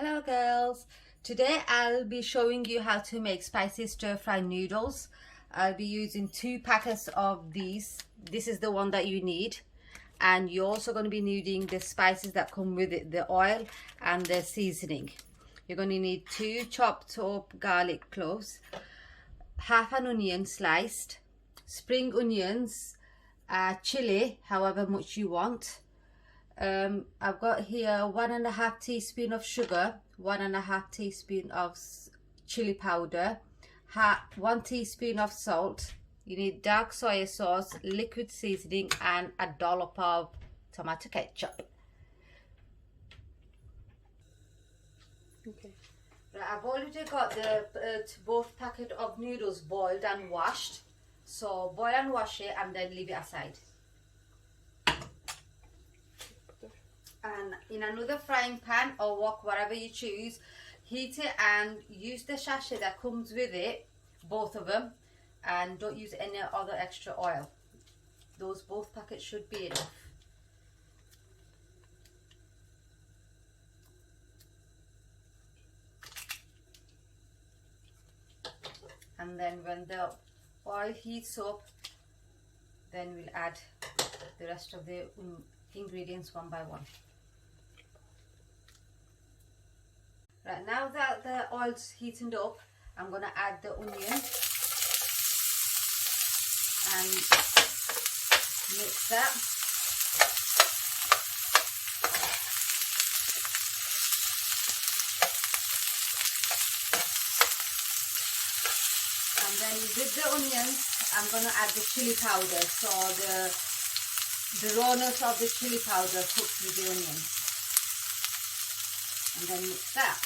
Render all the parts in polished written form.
Hello girls, today I'll be showing you how to make spicy stir-fry noodles. I'll be using 2 packets of these. This is the one that you need, and you're also going to be needing the spices that come with it, the oil and the seasoning. You're going to need 2 chopped up garlic cloves, half an onion sliced, spring onions, chili however much you want. I've got here 1.5 teaspoon of sugar, 1.5 teaspoon of chili powder, 1 teaspoon of salt. You need dark soy sauce, liquid seasoning, and a dollop of tomato ketchup. Okay. Right, I've already got the both packet of noodles boiled and washed. So boil and wash it and then leave it aside. And in another frying pan or wok, whatever you choose, heat it and use the sachet that comes with it, both of them, and don't use any other extra oil. Those both packets should be enough. And then when the oil heats up, then we'll add the rest of the ingredients one by one. Right, now that the oil's heating up, I'm going to add the onion and mix that. And then with the onions, I'm going to add the chili powder, so the rawness of the chili powder cooks with the onions. And then mix that.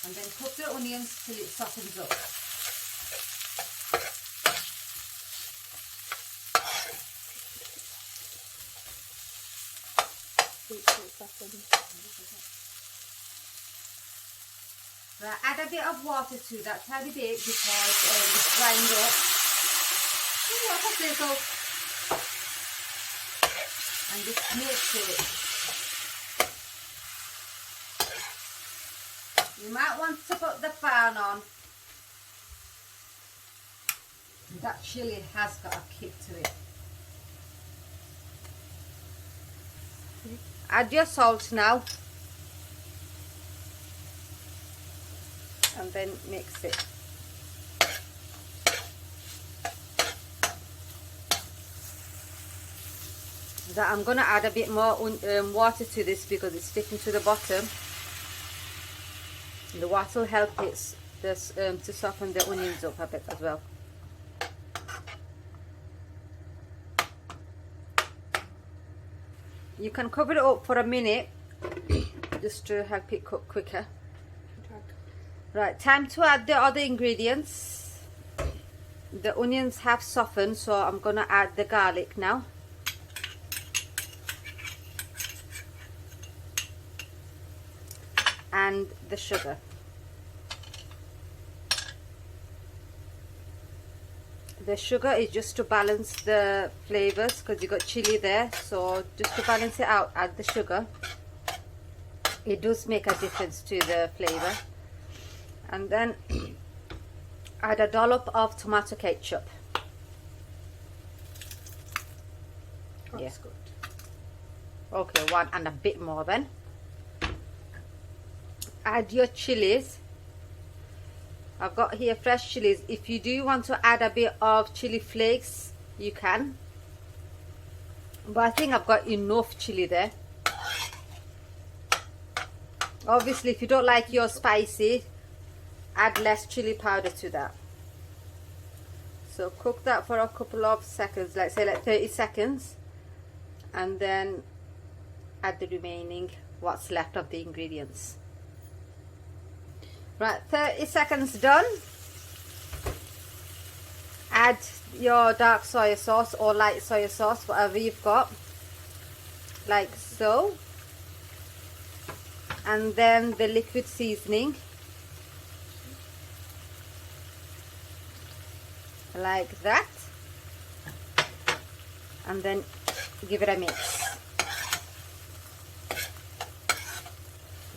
And then cook the onions till it softens up. Right, add a bit of water to that, tiny bit, because it's drying up. And just mix it. You might want to put the fan on. That chili has got a kick to it. Add your salt now. And then mix it. That I'm going to add a bit more water to this because it's sticking to the bottom. The water will help it to soften the onions up a bit as well. You can cover it up for a minute just to help it cook quicker. Right, time to add the other ingredients. The onions have softened, so I'm going to add the garlic now. And the sugar. The sugar is just to balance the flavors because you got chili there, so just to balance it out, add the sugar. It does make a difference to the flavor. And then add a dollop of tomato ketchup. That's good. Okay, 1 and a bit more then. Add your chilies. I've got here fresh chilies. If you do want to add a bit of chili flakes, you can, but I think I've got enough chili there. Obviously, if you don't like your spicy, add less chili powder to that. So cook that for a couple of seconds, like 30 seconds, and then add the remaining what's left of the ingredients. Right, 30 seconds done. Add your dark soy sauce or light soy sauce, whatever you've got, like so. And then the liquid seasoning, like that. And then give it a mix.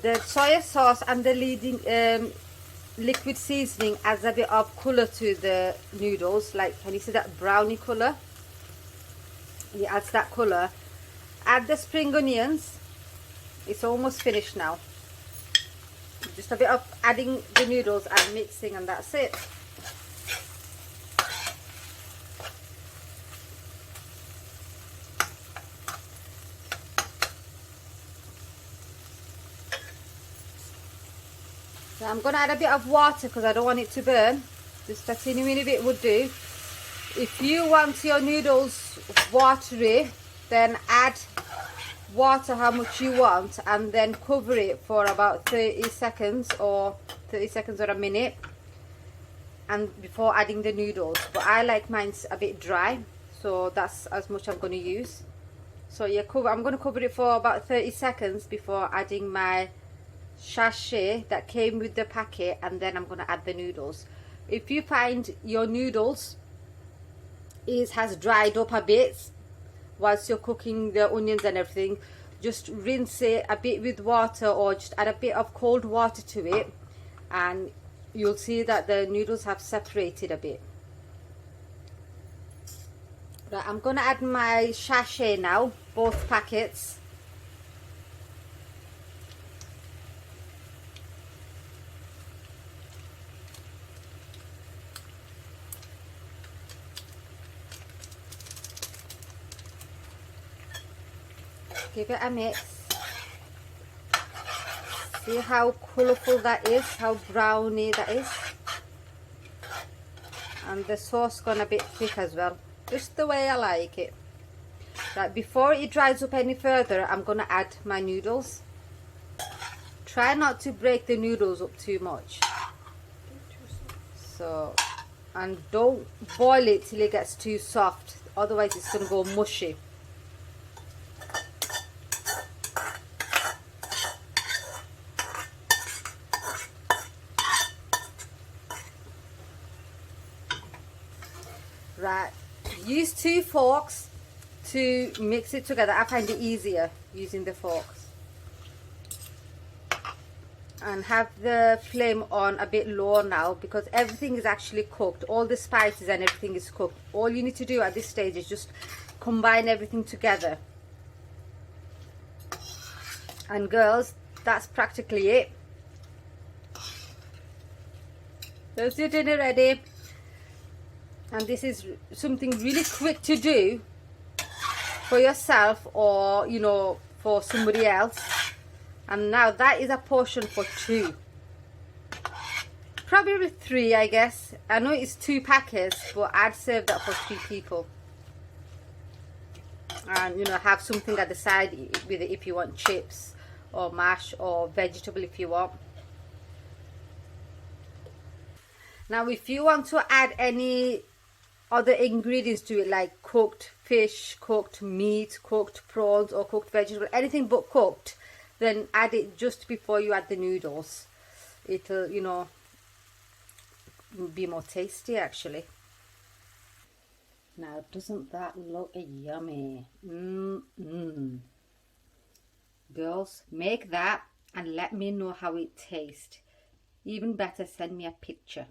The soy sauce and the leading liquid seasoning adds a bit of colour to the noodles. Like, can you see that brownie colour? It adds that colour. Add the spring onions. It's almost finished now. Just a bit of adding the noodles and mixing, and that's it. So I'm going to add a bit of water because I don't want it to burn. Just a teeny bit would do. If you want your noodles watery, then add water how much you want and then cover it for about 30 seconds or a minute, and before adding the noodles. But I like mine a bit dry, so that's as much I'm going to use. So yeah, I'm going to cover it for about 30 seconds before adding my sachet that came with the packet, and then I'm going to add the noodles. If you find your noodles has dried up a bit whilst you're cooking the onions and everything, just rinse it a bit with water, or just add a bit of cold water to it, and you'll see that the noodles have separated a bit. Right, I'm going to add my sachet now, both packets. Give it a mix. See how colourful that is, how browny that is. And the sauce gone a bit thick as well, just the way I like it. Right, before it dries up any further, I'm going to add my noodles. Try not to break the noodles up too much. So, and don't boil it till it gets too soft, otherwise it's going to go mushy. Right, use 2 forks to mix it together. I find it easier using the forks. And have the flame on a bit lower now, because everything is actually cooked. All the spices and everything is cooked. All you need to do at this stage is just combine everything together. And girls, that's practically it. There's your dinner ready. And this is something really quick to do for yourself, or you know, for somebody else. And now that is a portion for 2, probably 3, I guess. I know it's 2 packets, but I'd serve that for 3 people. And you know, have something at the side with it if you want chips or mash or vegetable if you want. Now if you want to add any other ingredients to it, like cooked fish, cooked meat, cooked prawns, or cooked vegetable, anything but cooked, then add it just before you add the noodles. It'll, you know, be more tasty actually. Now doesn't that look yummy? Girls, make that and let me know how it tastes. Even better, send me a picture.